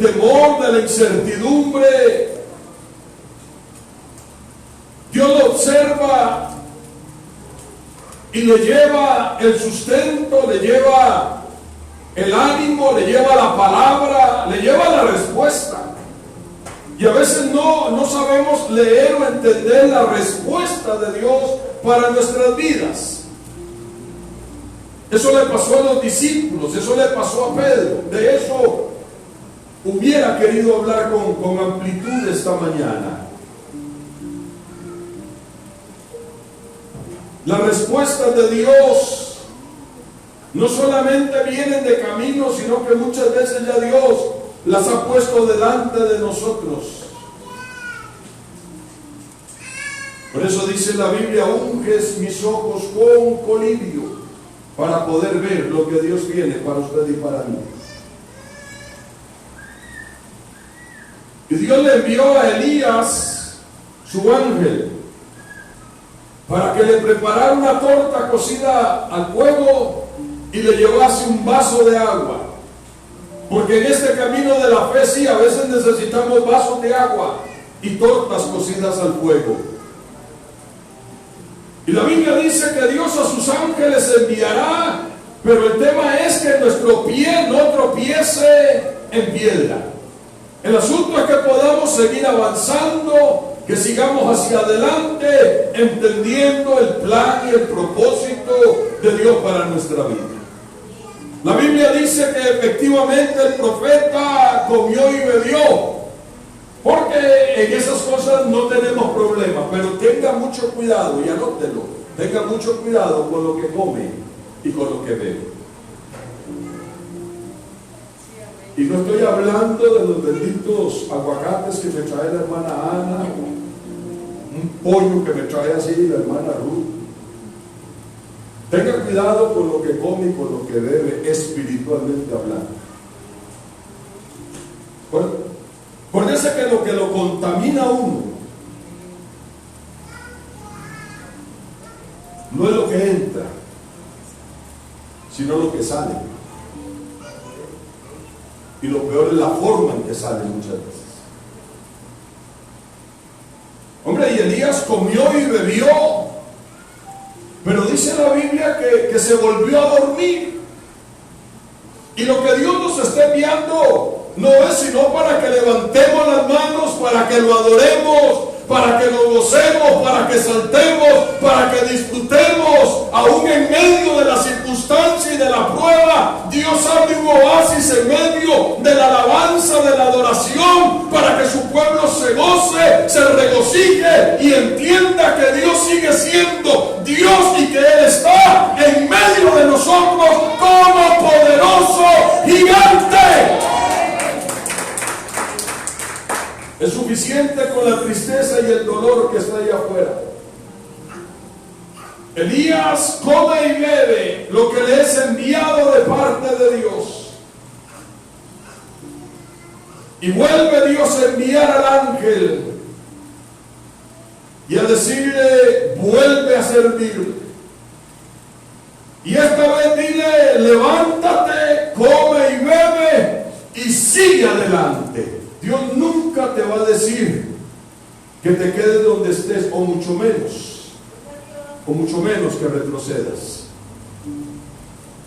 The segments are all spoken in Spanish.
temor, de la incertidumbre. Dios lo observa y le lleva el sustento, le lleva el ánimo, le lleva la palabra, le lleva la respuesta. Y a veces no sabemos leer o entender la respuesta de Dios para nuestras vidas. Eso le pasó a los discípulos, eso le pasó a Pedro. De eso hubiera querido hablar con amplitud esta mañana. Las respuestas de Dios no solamente vienen de camino, sino que muchas veces ya Dios las ha puesto delante de nosotros. Por eso dice la Biblia: unges mis ojos con colirio, para poder ver lo que Dios tiene para usted y para mí. Y Dios le envió a Elías, su ángel, para que le preparara una torta cocida al fuego y le llevase un vaso de agua. Porque en este camino de la fe, sí, a veces necesitamos vasos de agua y tortas cocidas al fuego. Y la Biblia dice que Dios a sus ángeles enviará, pero el tema es que nuestro pie no tropiece en piedra. El asunto es que podamos seguir avanzando, que sigamos hacia adelante, entendiendo el plan y el propósito de Dios para nuestra vida. La Biblia dice que efectivamente el profeta comió y bebió, porque en esas cosas no tenemos problema, pero tenga mucho cuidado, y anótelo, tenga mucho cuidado con lo que come y con lo que bebe. Y no estoy hablando de los benditos aguacates que me trae la hermana Ana, un pollo que me trae así la hermana Ruth. Tenga cuidado con lo que come y con lo que bebe, espiritualmente hablando. Acuérdese que lo contamina a uno no es lo que entra, sino lo que sale. Y lo peor es la forma en que sale muchas veces. Hombre, y Elías comió y bebió, pero dice la Biblia que se volvió a dormir. Y lo que Dios nos está enviando no es sino para que levantemos las manos, para que lo adoremos, para que lo gocemos, para que saltemos, para que disfrutemos, aún en medio de la circunstancia y de la prueba. Dios abre un oasis en medio de la alabanza, de la adoración, para que su pueblo se goce, se regocije y entienda que Dios sigue siendo Dios y que Él está en medio de nosotros como poderoso gigante. Es suficiente con la tristeza y el dolor que está ahí afuera. Elías come y bebe lo que le es enviado de parte de Dios. Y vuelve Dios a enviar al ángel y a decirle: vuelve a servir. Y esta vez dile: levántate, come y bebe y sigue adelante. Dios nunca te va a decir que te quedes donde estés, o mucho menos que retrocedas.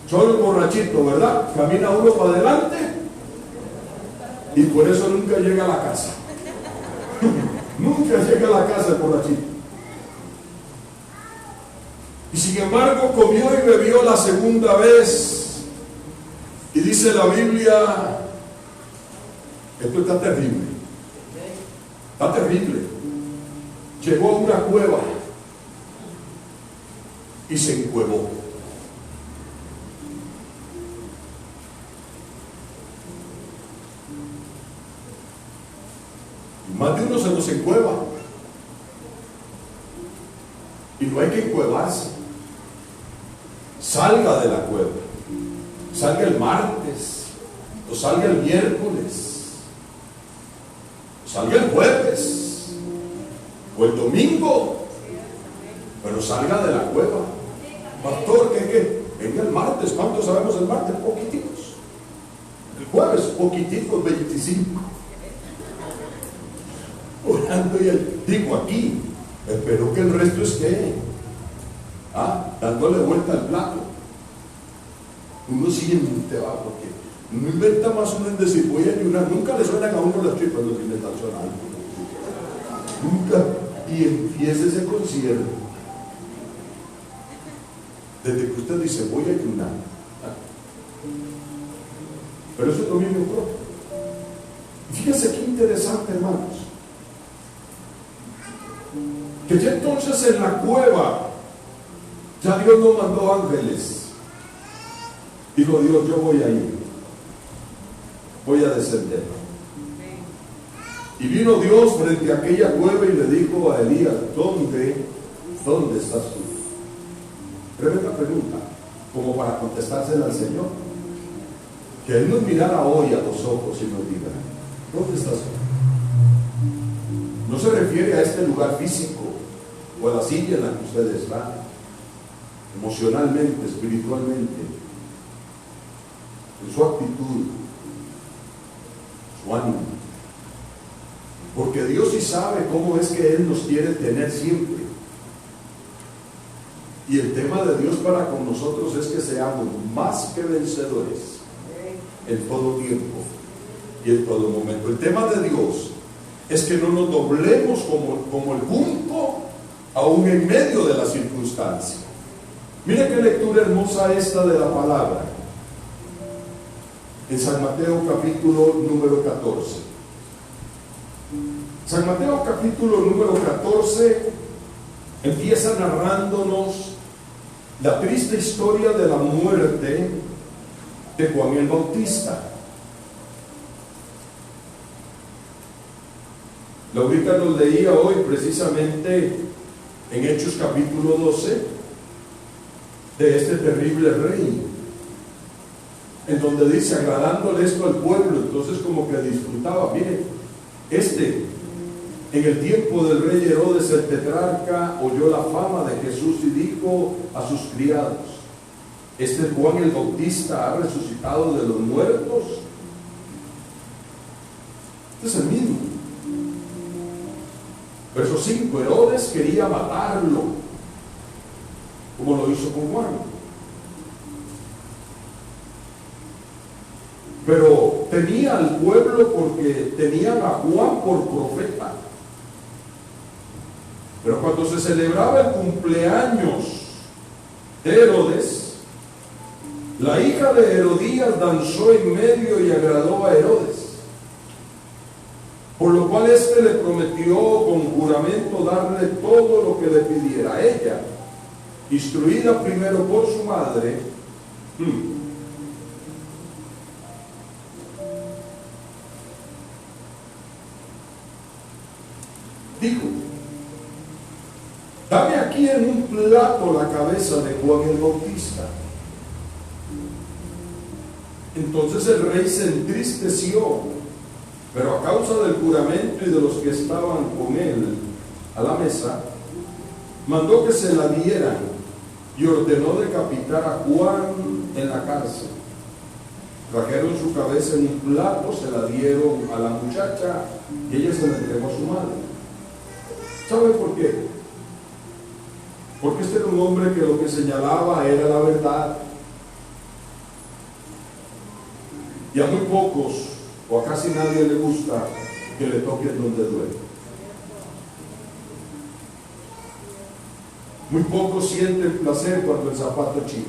Solo el borrachito, ¿verdad? Camina uno para adelante y por eso nunca llega a la casa. Nunca llega a la casa el borrachito. Y sin embargo comió y bebió la segunda vez, y dice la Biblia: esto está terrible. Está terrible. Llegó a una cueva y se encuevó. Y más de uno se nos encueva. Y no hay que encuevarse. Salga de la cueva. Salga el martes, o salga el miércoles, salga el jueves o el domingo, pero salga de la cueva. Pastor, ¿qué? Venga el martes. ¿Cuántos sabemos el martes? Poquititos. El jueves, poquititos, 25. Orando y digo aquí, espero que el resto esté dándole vuelta al plato. Uno siente, porque no inventa más uno en decir voy a ayunar. Nunca le suenan a uno las tripas los que le están sonando. Nunca. Y empieza ese concierto. Desde que usted dice voy a ayunar. Pero eso es lo mismo propio. Fíjense qué interesante, hermanos. Que ya entonces en la cueva, ya Dios no mandó ángeles. Dijo Dios, yo voy a ir. Voy a descender. Y vino Dios frente a aquella cueva y le dijo a Elías, ¿dónde estás tú? Tremenda pregunta, como para contestársela al Señor. Que Él nos mirara hoy a los ojos y nos diga, ¿dónde estás tú? No se refiere a este lugar físico o a la silla en la que usted está, emocionalmente, espiritualmente, en su actitud, su ánimo. Porque Dios sí sabe cómo es que Él nos quiere tener siempre. Y el tema de Dios para con nosotros es que seamos más que vencedores en todo tiempo y en todo momento. El tema de Dios es que no nos doblemos como el junco, aún en medio de la circunstancia. Mira qué lectura hermosa esta de la palabra. En San Mateo capítulo número 14. San Mateo capítulo número 14 empieza narrándonos la triste historia de la muerte de Juan el Bautista. Laurita nos leía hoy precisamente en Hechos capítulo 12 de este terrible rey, en donde dice, agradándole esto al pueblo, entonces como que disfrutaba. Miren, en el tiempo del rey Herodes el tetrarca oyó la fama de Jesús y dijo a sus criados, Juan el Bautista ha resucitado de los muertos. Este es el mismo. Verso 5, Herodes quería matarlo, como lo hizo con Juan. Pero temía al pueblo porque tenían a Juan por profeta. Pero cuando se celebraba el cumpleaños de Herodes, la hija de Herodías danzó en medio y agradó a Herodes. Por lo cual éste le prometió con juramento darle todo lo que le pidiera. Ella, instruida primero por su madre, dijo, dame aquí en un plato la cabeza de Juan el Bautista. Entonces el rey se entristeció, pero a causa del juramento y de los que estaban con él a la mesa, mandó que se la dieran y ordenó decapitar a Juan en la cárcel. Trajeron su cabeza en un plato, se la dieron a la muchacha y ella se la entregó a su madre. ¿Sabe por qué? Porque este era un hombre que lo que señalaba era la verdad. Y a muy pocos, o a casi nadie le gusta que le toquen donde duele. Muy pocos sienten placer cuando el zapato china.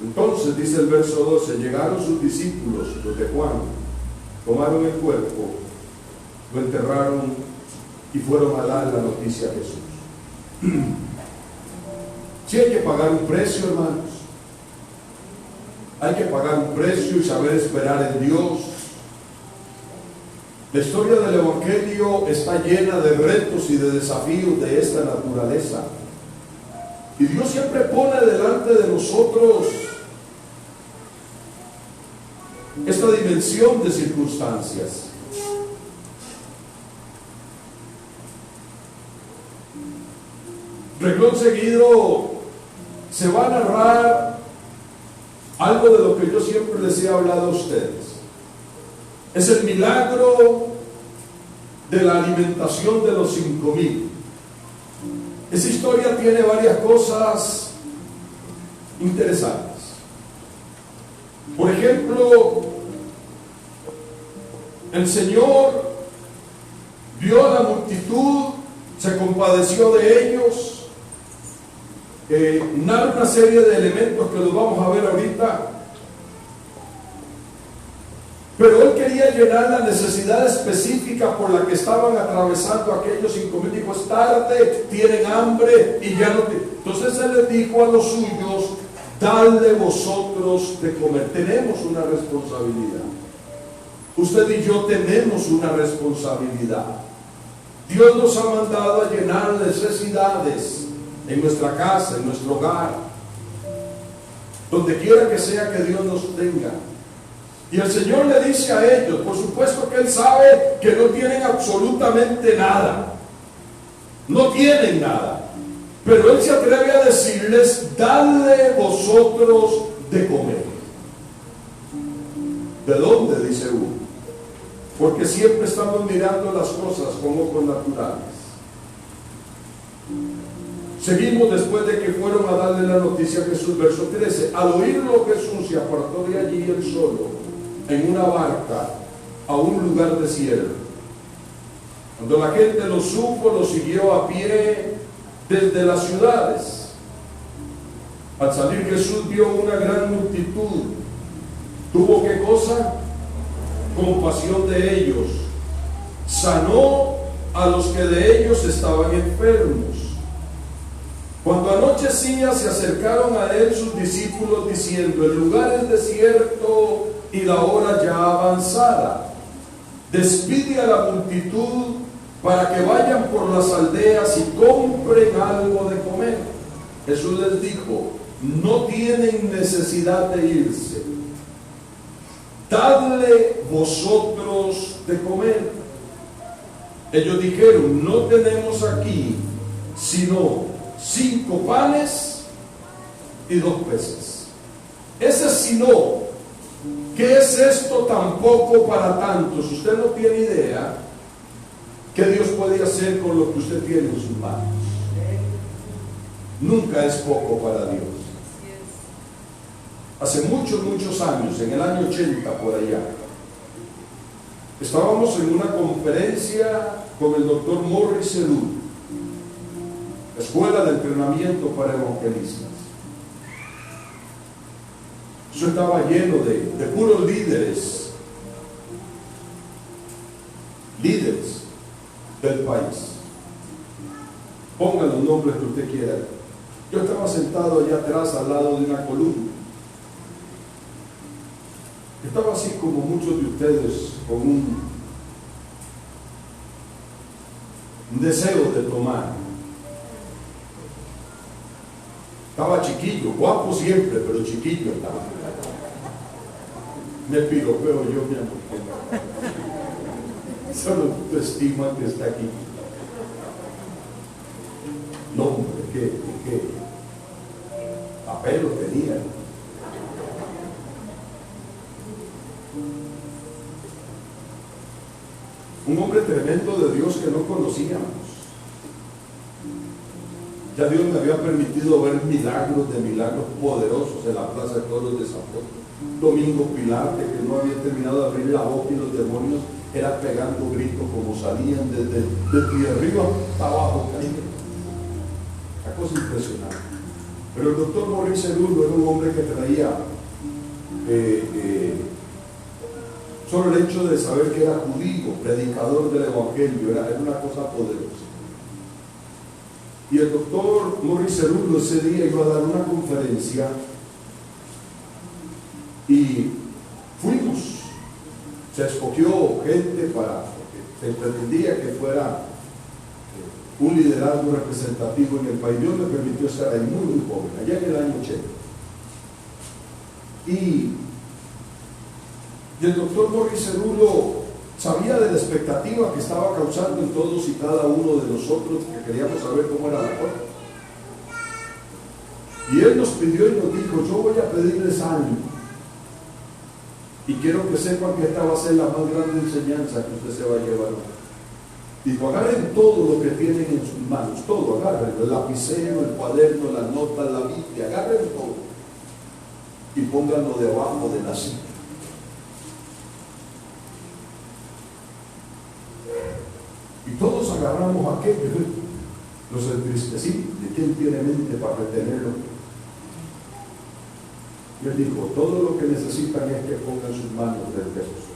Entonces, dice el verso 12, llegaron sus discípulos, los de Juan, tomaron el cuerpo, lo enterraron y fueron a dar la noticia a Jesús. Sí hay que pagar un precio, hermanos. Hay que pagar un precio y saber esperar en Dios. La historia del Evangelio está llena de retos y de desafíos de esta naturaleza. Y Dios siempre pone delante de nosotros esta dimensión de circunstancias. Renglón seguido se va a narrar algo de lo que yo siempre les he hablado a ustedes. Es el milagro de la alimentación de los 5,000. Esa historia tiene varias cosas interesantes. Por ejemplo, el Señor vio a la multitud, se compadeció de ellos, narra una serie de elementos que los vamos a ver ahorita, pero Él quería llenar la necesidad específica por la que estaban atravesando aquellos 5,000. Dijo: es tarde, tienen hambre y ya no tienen. Entonces Él les dijo a los suyos: dadle vosotros de comer. Tenemos una responsabilidad. Usted y yo tenemos una responsabilidad. Dios nos ha mandado a llenar necesidades en nuestra casa, en nuestro hogar, donde quiera que sea que Dios nos tenga. Y el Señor le dice a ellos, por supuesto que Él sabe que no tienen absolutamente nada, no tienen nada, pero Él se atreve a decirles: dadle vosotros de comer. ¿De dónde? Dice uno. Porque siempre estamos mirando las cosas con ojos naturales. Seguimos después de que fueron a darle la noticia a Jesús, verso 13. Al oírlo, Jesús se apartó de allí él solo, en una barca, a un lugar desierto. Cuando la gente lo supo, lo siguió a pie desde las ciudades. Al salir Jesús vio una gran multitud. ¿Tuvo qué cosa? Compasión de ellos. Sanó a los que de ellos estaban enfermos. Cuando anochecía, se acercaron a él sus discípulos diciendo: el lugar es desierto y la hora ya avanzada. Despide a la multitud para que vayan por las aldeas y compren algo de comer. Jesús les dijo: no tienen necesidad de irse. Dadle vosotros de comer. Ellos dijeron: no tenemos aquí sino 5 panes y 2 peces. Ese sino, ¿qué es esto tampoco para tantos? Usted no tiene idea qué Dios puede hacer con lo que usted tiene en sus manos. Nunca es poco para Dios. Hace muchos años, en el año 80 por allá, estábamos en una conferencia con el doctor Morris Serú, Escuela de Entrenamiento para Evangelistas. Eso estaba lleno de puros líderes del país. Pongan los nombres que usted quiera. Yo estaba sentado allá atrás al lado de una columna. Estaba así como muchos de ustedes, con un deseo de tomar. Estaba chiquillo, guapo siempre, pero chiquillo estaba. Me piropeo yo, mi amor. Solo tu estima que está aquí. No, hombre, ¿qué? Papel lo tenía. Un hombre tremendo de Dios que no conocíamos. Ya Dios me había permitido ver milagros poderosos en la Plaza de Toros de San Juan. Domingo Pilate, que no había terminado de abrir la boca y los demonios eran pegando gritos como salían desde arriba hasta abajo. Una cosa impresionante. Pero el doctor Morris Serú era un hombre que traía solo el hecho de saber que era judío, predicador del evangelio, era una cosa poderosa. Y el doctor Morris Serú ese día iba a dar una conferencia y fuimos. Se escogió gente porque se pretendía que fuera un liderazgo representativo en el país. Dios me permitió estar ahí muy joven, allá en el año 80. Y el doctor Morris Serú sabía de la expectativa que estaba causando en todos y cada uno de nosotros, que queríamos saber cómo era la cosa. Y él nos pidió y nos dijo: yo voy a pedirles algo. Y quiero que sepan que esta va a ser la más grande enseñanza que usted se va a llevar. Digo, agarren todo lo que tienen en sus manos, todo, agarren, el lapicero, el cuaderno, las notas, la Biblia, agarren todo y pónganlo debajo de la silla. Y todos agarramos aquello, los entristecí, ¿de quién tiene mente para retenerlo? Y él dijo, todo lo que necesitan es que pongan sus manos frente a sus ojos.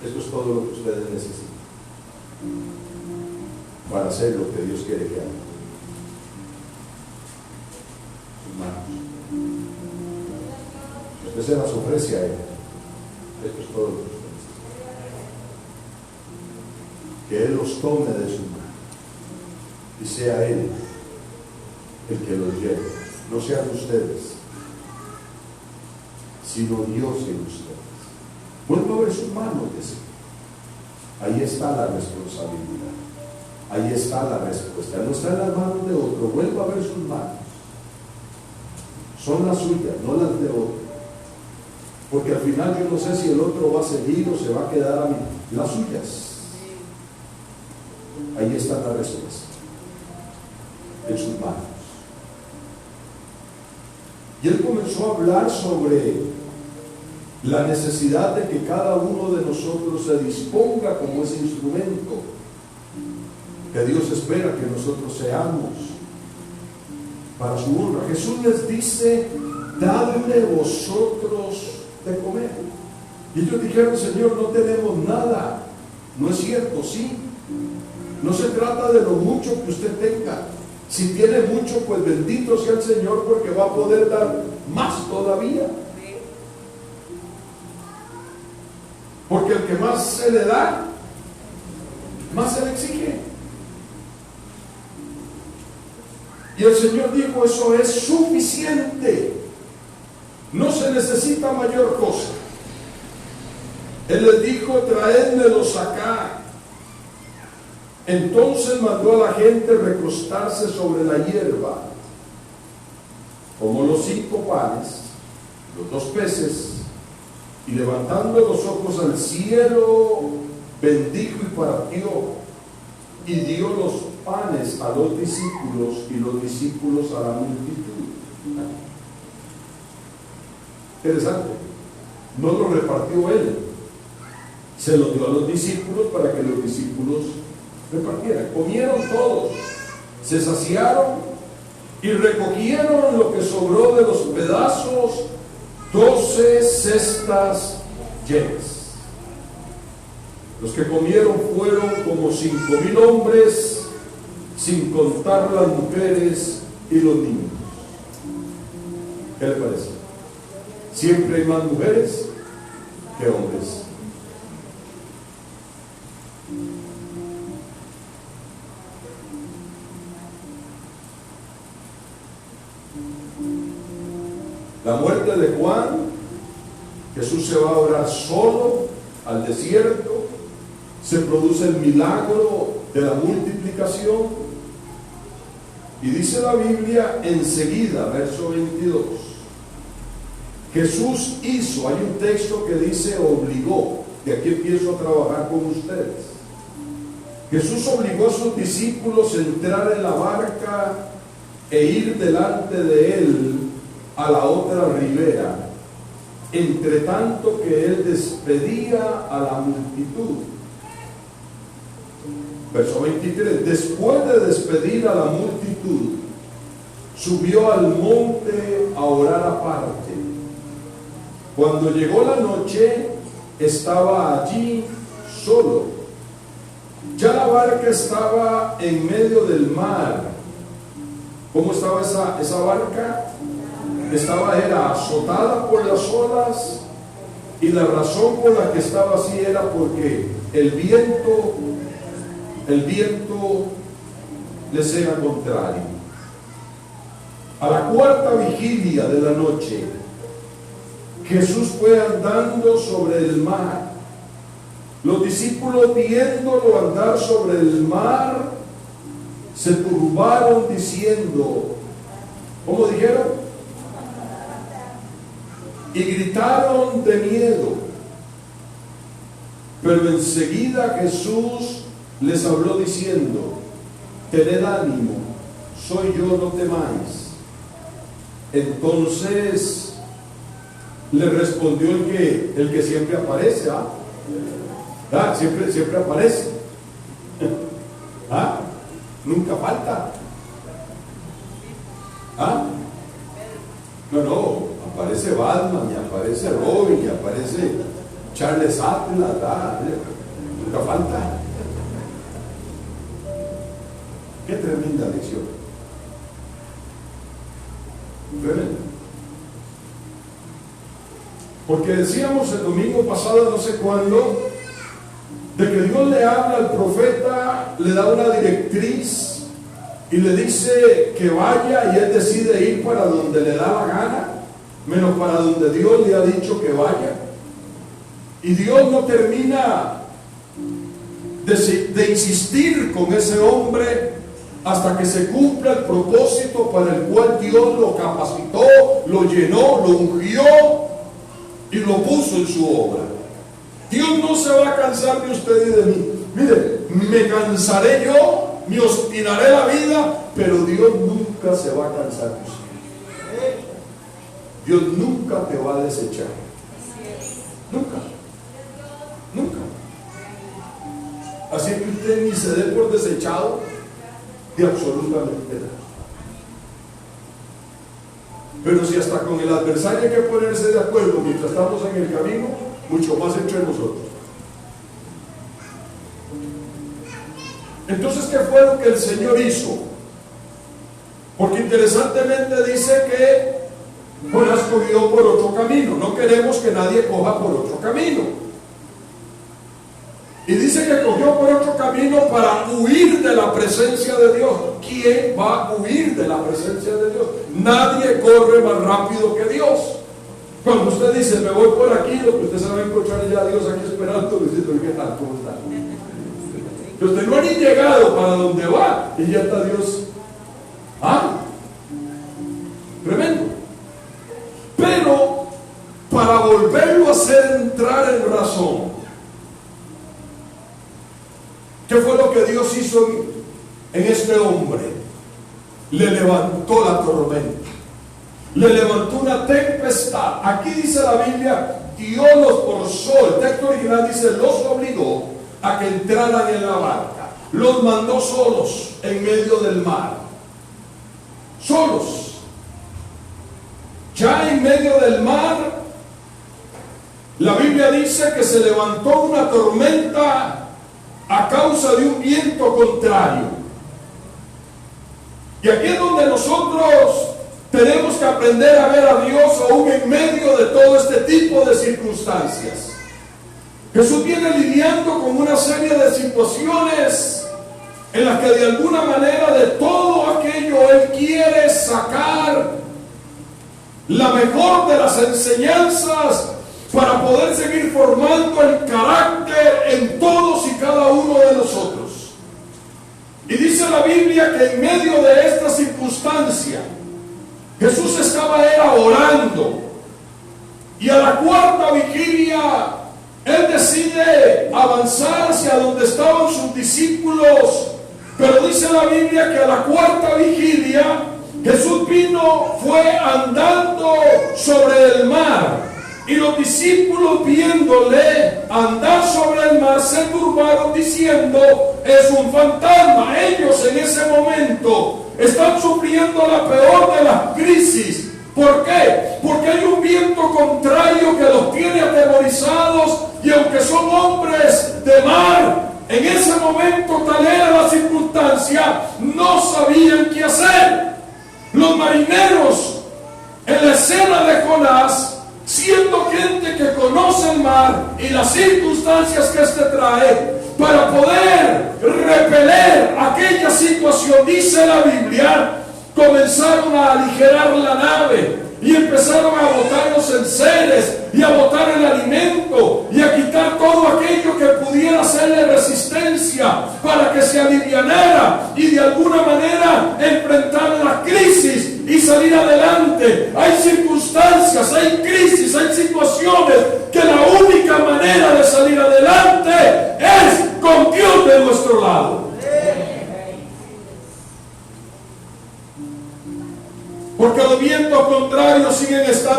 Esto es todo lo que ustedes necesitan para hacer lo que Dios quiere que hagan. Sus manos. Si usted se las ofrece a Él, esto es todo lo que usted necesita. Que Él los tome de su mano y sea Él el que los lleve. No sean ustedes, sino Dios en ustedes. Vuelvo a ver sus manos, decía. Ahí está la responsabilidad. Ahí está la respuesta. No está en las manos de otro. Vuelvo a ver sus manos. Son las suyas, no las de otro. Porque al final yo no sé si el otro va a seguir o se va a quedar a mí. Las suyas. Ahí está la respuesta. En sus manos. Y él comenzó a hablar sobre la necesidad de que cada uno de nosotros se disponga como ese instrumento que Dios espera que nosotros seamos para su honra. Jesús les dice, dadme vosotros de comer. Y ellos dijeron, Señor, no tenemos nada. No es cierto, sí. No se trata de lo mucho que usted tenga. Si tiene mucho, pues bendito sea el Señor, porque va a poder dar más todavía. Porque el que más se le da, más se le exige. Y el Señor dijo, eso es suficiente. No se necesita mayor cosa. Él les dijo, traédmelos acá. Entonces mandó a la gente recostarse sobre la hierba. Tomó los 5 panes, los 2 peces, y levantando los ojos al cielo, bendijo y partió, y dio los panes a los discípulos, y los discípulos a la multitud. Interesante. No lo repartió él, se lo dio a los discípulos para que los discípulos repartieran. Comieron todos, se saciaron y recogieron lo que sobró de los pedazos, 12 cestas llenas. Los que comieron fueron como 5,000 hombres, sin contar las mujeres y los niños. ¿Qué le parece? Siempre hay más mujeres que hombres. La muerte de Juan, Jesús se va a orar solo al desierto, se produce el milagro de la multiplicación, y dice la Biblia enseguida, verso 22, Jesús hizo, hay un texto que dice obligó, y aquí empiezo a trabajar con ustedes. Jesús obligó a sus discípulos a entrar en la barca e ir delante de él a la otra ribera, entre tanto que él despedía a la multitud. Verso 23, después de despedir a la multitud, subió al monte a orar aparte. Cuando llegó la noche, estaba allí solo. Ya la barca estaba en medio del mar. ¿Cómo estaba esa barca? Era azotada por las olas, y la razón por la que estaba así era porque el viento les era contrario. A la 4ª vigilia de la noche, Jesús fue andando sobre el mar. Los discípulos, viéndolo andar sobre el mar, se turbaron diciendo, ¿cómo dijeron? y gritaron de miedo. Pero enseguida Jesús les habló diciendo: tened ánimo, soy yo, no temáis. Entonces le respondió el que siempre aparece, siempre aparece, nunca falta, no, aparece Batman, y aparece Robin, y aparece Charles Atlas, nunca falta. Qué tremenda lección. Tremenda. Porque decíamos el domingo pasado, no sé cuándo, de que Dios le habla al profeta, le da una directriz y le dice que vaya, y él decide ir para donde le da la gana, menos para donde Dios le ha dicho que vaya. Y Dios no termina de insistir con ese hombre hasta que se cumpla el propósito para el cual Dios lo capacitó, lo llenó, lo ungió y lo puso en su obra. Dios no se va a cansar de usted y de mí. Mire, me cansaré yo, me obstinaré la vida, pero Dios nunca se va a cansar de usted. Dios nunca te va a desechar. Nunca. Nunca. Así que usted ni se dé por desechado de absolutamente nada. Pero si hasta con el adversario hay que ponerse de acuerdo mientras estamos en el camino, mucho más entre nosotros. Entonces, ¿qué fue lo que el Señor hizo? Porque interesantemente dice que Jonás cogió por otro camino. No queremos que nadie coja por otro camino. Y dice que cogió por otro camino para huir de la presencia de Dios. ¿Quién va a huir de la presencia de Dios? Nadie corre más rápido que Dios. Cuando usted dice, me voy por aquí, lo que usted se va a encontrar ya a Dios aquí esperando, diciendo, ¿qué tal? ¿Cómo está? Pero usted no ha ni llegado para donde va y ya está Dios. Tremendo. Pero para volverlo a hacer entrar en razón, ¿qué fue lo que Dios hizo en este hombre? Le levantó la tormenta, le levantó una tempestad. Aquí dice la Biblia, Dios los forzó. El texto original dice, los obligó a que entraran en la barca. Los mandó solos en medio del mar. Solos. Ya en medio del mar, la Biblia dice que se levantó una tormenta a causa de un viento contrario. Y aquí es donde nosotros tenemos que aprender a ver a Dios aún en medio de todo este tipo de circunstancias. Jesús viene lidiando con una serie de situaciones en las que de alguna manera de todo aquello Él quiere sacar la mejor de las enseñanzas para poder seguir formando el carácter en todos y cada uno de nosotros. Y dice la Biblia que en medio de esta circunstancia Jesús estaba orando, y a la cuarta vigilia Él decide avanzar hacia donde estaban sus discípulos. Pero dice la Biblia que a la cuarta vigilia Jesús fue andando sobre el mar. Y los discípulos, viéndole andar sobre el mar, se turbaron diciendo, es un fantasma. Ellos en ese momento están sufriendo la peor de las crisis. ¿Por qué? Porque hay un viento contrario que los tiene atemorizados, y aunque son hombres de mar, en ese momento tal era la circunstancia, no sabían qué hacer. Los marineros, en la escena de Jonás, siendo gente que conoce el mar y las circunstancias que éste trae, para poder repeler aquella situación, dice la Biblia, comenzaron a aligerar la nave y empezaron a botar los enseres y a botar el alimento y a quitar todo aquello que pudiera hacerle resistencia para que se alivianara y de alguna manera enfrentar la crisis y salir adelante. Hay circunstancias, hay crisis, hay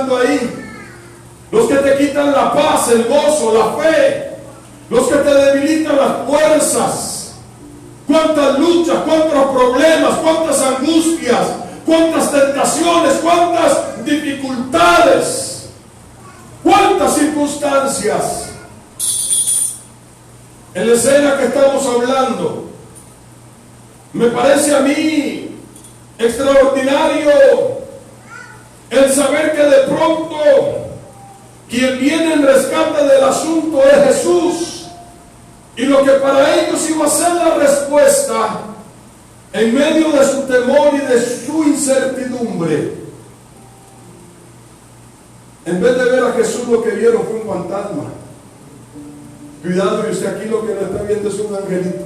hablando ahí. Los que te quitan la paz, el gozo, la fe. Los que te debilitan las fuerzas. Cuántas luchas, cuántos problemas, cuántas angustias, cuántas tentaciones, cuántas dificultades, cuántas circunstancias. En la escena que estamos hablando, me parece a mí extraordinario el saber que de pronto quien viene en rescate del asunto es Jesús, y lo que para ellos iba a ser la respuesta en medio de su temor y de su incertidumbre, en vez de ver a Jesús, lo que vieron fue un fantasma. Cuidado, y usted aquí lo que no está viendo es un angelito.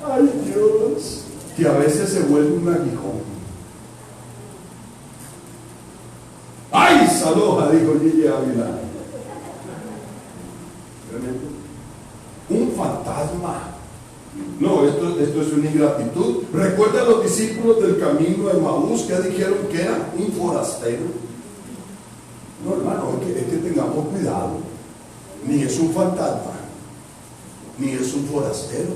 Ay, Dios, que a veces se vuelve un aguijón. ¡Ay, Saloja! Dijo Gigi Ávila. Un fantasma. No, esto es una ingratitud. Recuerda a los discípulos del camino de Emaús que dijeron que era un forastero. No, hermano, es que tengamos cuidado. Ni es un fantasma, ni es un forastero.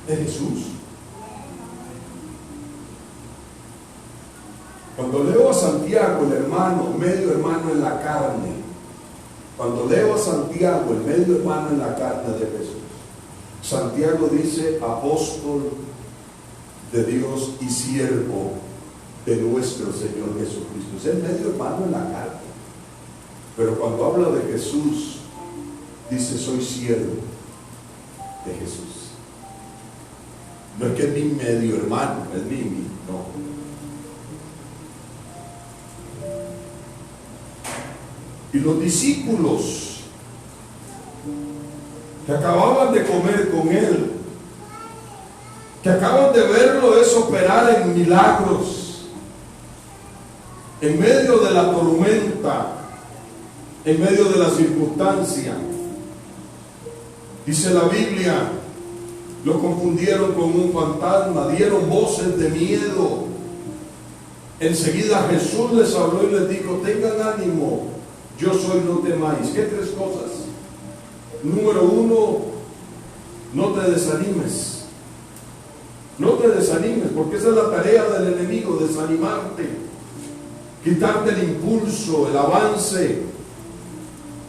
Es Jesús. Cuando leo a Santiago, el hermano, medio hermano en la carne, cuando leo a Santiago, el medio hermano en la carne de Jesús, Santiago dice apóstol de Dios y siervo de nuestro Señor Jesucristo. Es el medio hermano en la carne. Pero cuando habla de Jesús, dice soy siervo de Jesús. No es que es mi medio hermano, es mi, no. Y los discípulos que acababan de comer con él, que acaban de verlo es operar en milagros, en medio de la tormenta, en medio de la circunstancia. Dice la Biblia, lo confundieron con un fantasma, dieron voces de miedo. Enseguida Jesús les habló y les dijo, tengan ánimo, yo soy, no temáis. ¿Qué tres cosas? Número uno, no te desanimes. No te desanimes, porque esa es la tarea del enemigo, desanimarte, quitarte el impulso, el avance,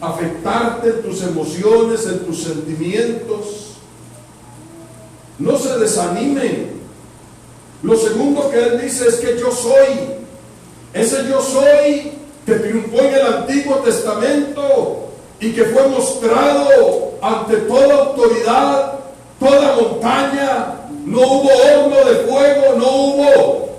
afectarte en tus emociones, en tus sentimientos. No se desanimen. Lo segundo que él dice es que yo soy. Ese yo soy que triunfó en el Antiguo Testamento y que fue mostrado ante toda autoridad, toda montaña. No hubo horno de fuego, no hubo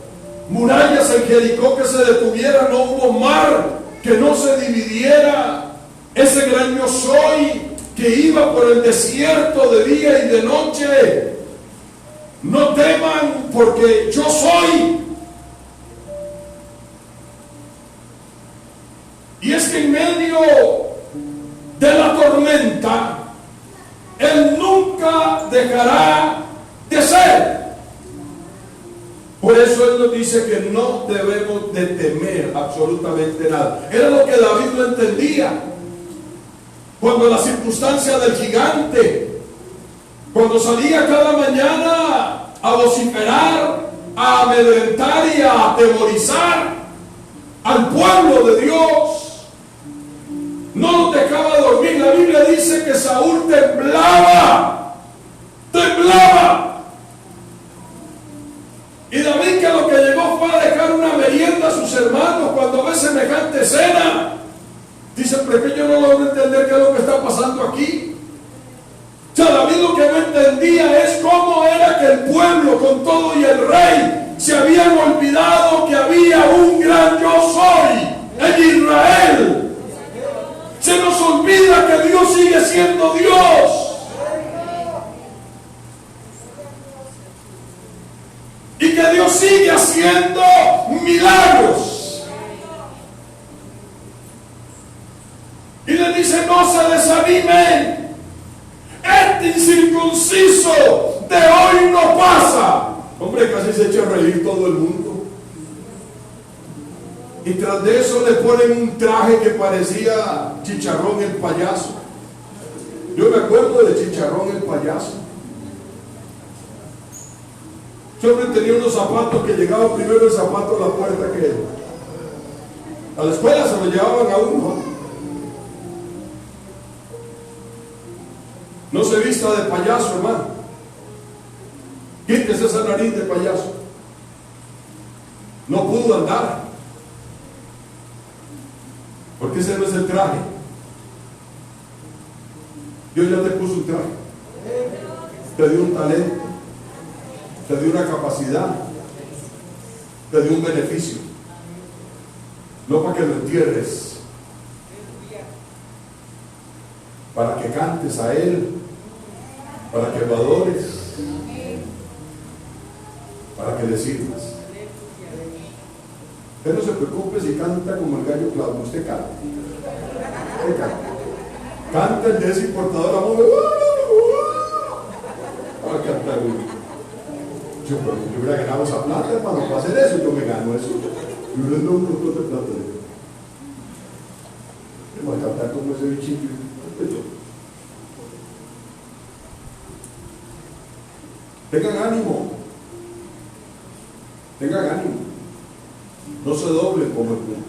murallas en Jericó que se detuvieran, no hubo mar que no se dividiera. Ese gran yo soy que iba por el desierto de día y de noche. No teman porque yo soy. Y es que en medio de la tormenta, Él nunca dejará de ser. Por eso Él nos dice que no debemos de temer absolutamente nada. Era lo que David no entendía. Cuando la circunstancia del gigante, cuando salía cada mañana a vociferar, a amedrentar y a atemorizar al pueblo de Dios, no nos dejaba dormir. La Biblia dice que Saúl temblaba. Y David, que lo que llegó fue a dejar una merienda a sus hermanos, cuando ve semejante escena, dice, pero es que yo no logro entender qué es lo que está pasando aquí. O sea, David lo que no entendía es cómo era que el pueblo, con todo y el rey, se habían olvidado que había un gran yo soy en Israel. Se nos olvida que Dios sigue siendo Dios. Y que Dios sigue haciendo milagros. Y le dice, no se desanimen. este incircunciso de hoy no pasa. Hombre, casi se echa a reír todo el mundo. Y tras de eso le ponen un traje que parecía Chicharrón el payaso. Yo me acuerdo de Chicharrón el payaso. Siempre tenía unos zapatos que llegaba primero el zapato a la puerta que él. A la escuela se lo llevaban a uno. No se vista de payaso, hermano. Quítese esa nariz de payaso. No pudo andar, porque ese no es el traje. Dios ya te puso un traje, te dio un talento, te dio una capacidad, te dio un beneficio, no para que lo entierres, para que cantes a Él, para que lo adores, para que le sirvas. Usted no se preocupe si canta como el gallo Claudio, usted canta. Usted canta. Canta el de ese importador a modo. Va a cantar uno. Yo hubiera ganado esa plata, hermano, para hacer eso, yo me gano eso. Yo le doy un montón de plata. Yo voy a cantar como ese bichillo. Tengan ánimo. Tengan ánimo. No se doblen como el mundo.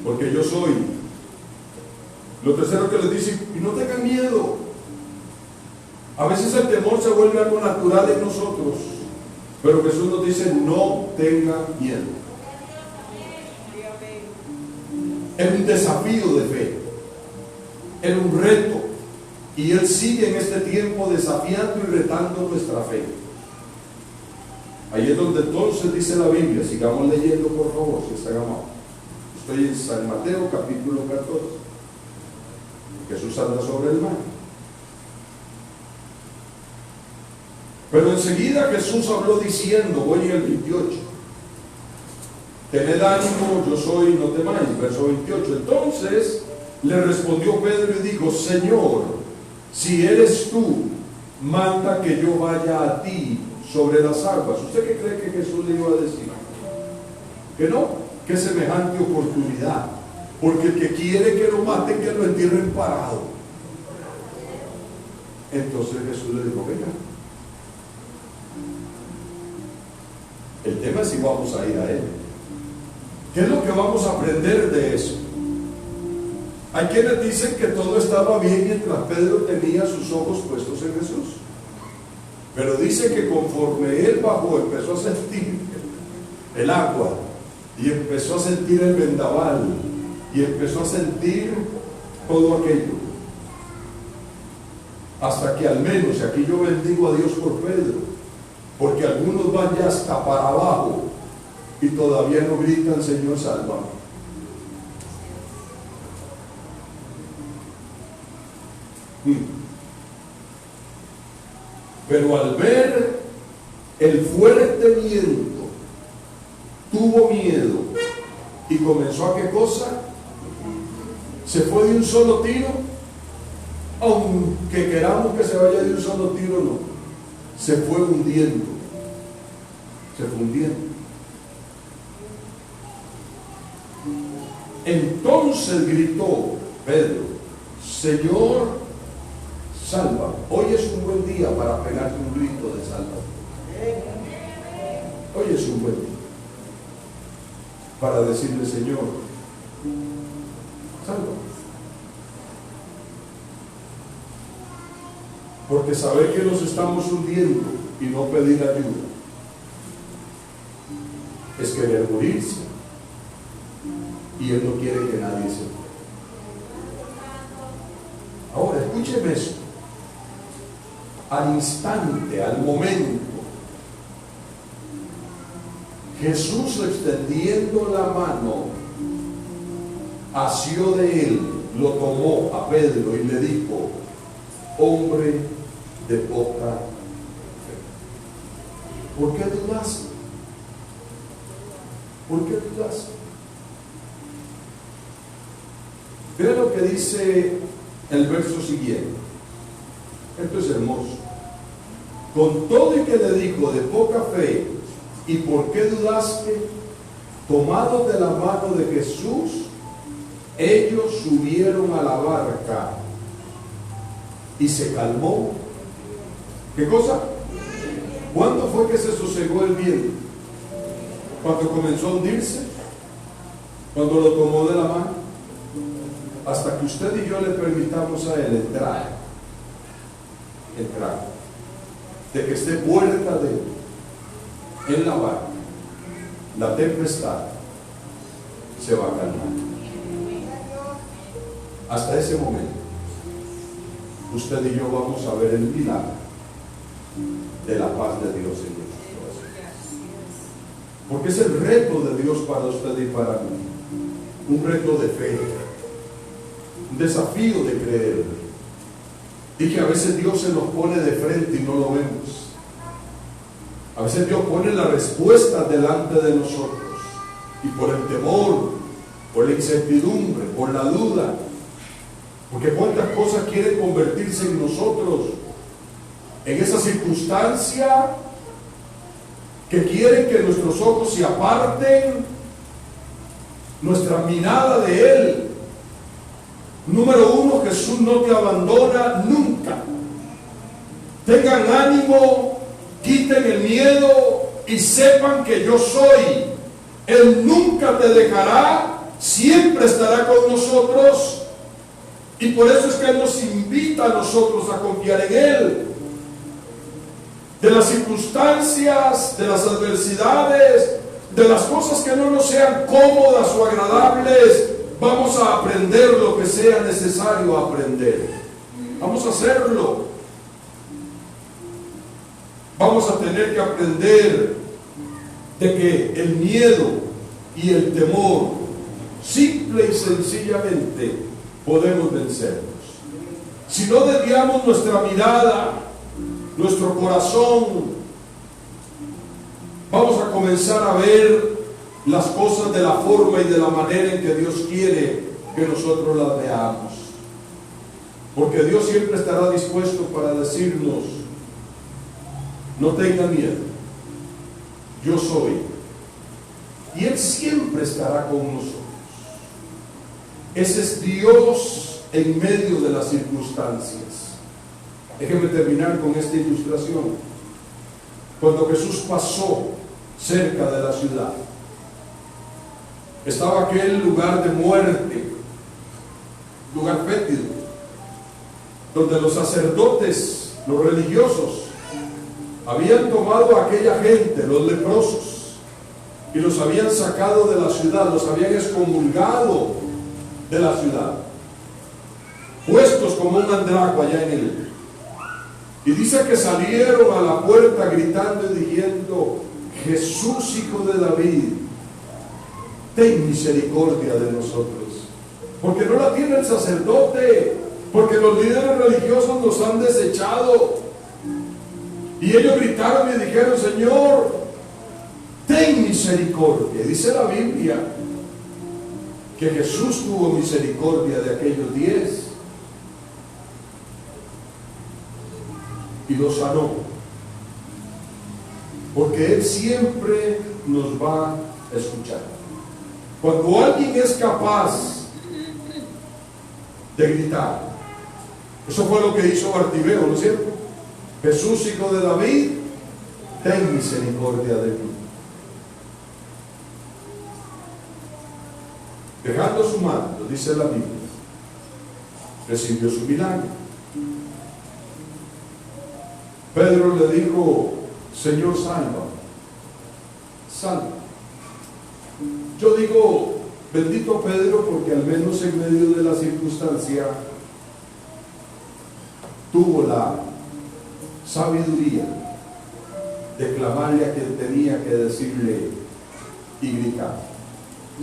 Porque yo soy. Lo tercero que les dice, y no tengan miedo. A veces el temor se vuelve algo natural en nosotros. Pero Jesús nos dice, no tengan miedo. Es un desafío de fe. Es un reto. Y Él sigue en este tiempo desafiando y retando nuestra fe. Ahí es donde entonces dice la Biblia, sigamos leyendo por favor, si están amados. Estoy en San Mateo capítulo 14. Jesús anda sobre el mar. Pero enseguida Jesús habló diciendo, voy en el 28. Tened ánimo, yo soy, no temáis. Verso 28. Entonces le respondió Pedro y dijo, Señor, si eres tú, manda que yo vaya a ti sobre las aguas. ¿Usted qué cree que Jesús le iba a decir? Que no, que semejante oportunidad, porque el que quiere que lo maten, que lo entierren parado. Entonces Jesús le dijo, venga. El tema es si vamos a ir a Él. ¿Qué es lo que vamos a aprender de eso? Hay quienes dicen que todo estaba bien mientras Pedro tenía sus ojos puestos en Jesús. Pero dice que conforme él bajó, empezó a sentir el agua, y empezó a sentir el vendaval, y empezó a sentir todo aquello. Hasta que al menos, y aquí yo bendigo a Dios por Pedro, porque algunos van ya hasta para abajo, y todavía no gritan, Señor, sálvame. Pero al ver el fuerte viento, tuvo miedo y comenzó a ¿qué cosa? Se fue de un solo tiro, aunque queramos que se vaya de un solo tiro, no. Se fue hundiendo. Se fue hundiendo. Entonces gritó Pedro, Señor, salva. Hoy es un buen día para pegarte un grito de salva. Hoy es un buen día para decirle, Señor, salva. Porque saber que nos estamos hundiendo y no pedir ayuda es querer morirse, y Él no quiere que nadie se muera. Ahora escúcheme eso. Al instante, al momento, Jesús, extendiendo la mano, asió de él, lo tomó a Pedro y le dijo, hombre de poca fe, ¿por qué dudaste? ¿Por qué dudaste? Mira lo que dice el verso siguiente. Esto es hermoso. Con todo y que le dijo de poca fe, ¿y por qué dudaste? Tomados de la mano de Jesús, ellos subieron a la barca y se calmó. ¿Qué cosa? ¿Cuándo fue que se sosegó el viento? ¿Cuando comenzó a hundirse? ¿Cuando lo tomó de la mano? Hasta que usted y yo le permitamos a él entrar, de que esté puerta de él, en la barca, la tempestad se va a calmar. Hasta ese momento, usted y yo vamos a ver el milagro de la paz de Dios en nuestros corazones. Porque es el reto de Dios para usted y para mí. Un reto de fe, un desafío de creer. Dije, a veces Dios se nos pone de frente y no lo vemos. A veces Dios pone la respuesta delante de nosotros. Y por el temor, por la incertidumbre, por la duda, porque cuántas cosas quieren convertirse en nosotros, en esa circunstancia que quieren que nuestros ojos se aparten, nuestra mirada de Él. Número uno, Jesús no te abandona nunca. Tengan ánimo, quiten el miedo y sepan que yo soy. Él nunca te dejará, siempre estará con nosotros. Y por eso es que Él nos invita a nosotros a confiar en Él. De las circunstancias, de las adversidades, de las cosas que no nos sean cómodas o agradables, vamos a aprender lo que sea necesario aprender. Vamos a hacerlo. Vamos a tener que aprender de que el miedo y el temor, simple y sencillamente, podemos vencerlos. Si no desviamos nuestra mirada, nuestro corazón, vamos a comenzar a ver las cosas de la forma y de la manera en que Dios quiere que nosotros las veamos. Porque Dios siempre estará dispuesto para decirnos: no tenga miedo, yo soy. Y Él siempre estará con nosotros. Ese es Dios en medio de las circunstancias. Déjenme terminar con esta ilustración. Cuando Jesús pasó cerca de la ciudad, estaba aquel lugar de muerte, lugar fétido, donde los sacerdotes, los religiosos, habían tomado a aquella gente, los leprosos, y los habían sacado de la ciudad, los habían excomulgado de la ciudad, puestos como un andrajo allá en él. Y dice que salieron a la puerta gritando y diciendo: Jesús, hijo de David, ten misericordia de nosotros. Porque no la tiene el sacerdote, porque los líderes religiosos nos han desechado. Y ellos gritaron y dijeron: Señor, ten misericordia. Dice la Biblia que Jesús tuvo misericordia de aquellos 10 y los sanó, porque Él siempre nos va a escuchar. Cuando alguien es capaz de gritar, eso fue lo que hizo Bartimeo, ¿no es cierto? Jesús, hijo de David, ten misericordia de mí. Dejando su manto, dice la Biblia, recibió su milagro. Pedro le dijo: Señor, salva, salva. Yo digo, bendito Pedro, porque al menos en medio de la circunstancia tuvo la sabiduría de clamarle a quien tenía que decirle y gritar.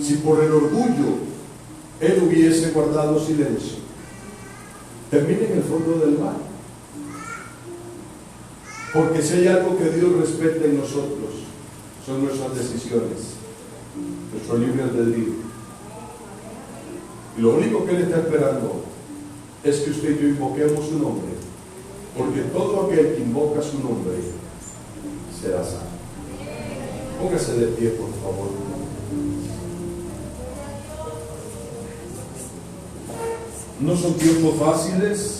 Si por el orgullo él hubiese guardado silencio, termina en el fondo del mar. Porque si hay algo que Dios respeta en nosotros, son nuestras decisiones, nuestro libre albedrío. Y lo único que Él está esperando es que usted y yo invoquemos su nombre porque todo aquel que invoca su nombre será salvo. Póngase de pie, por favor. No son tiempos fáciles.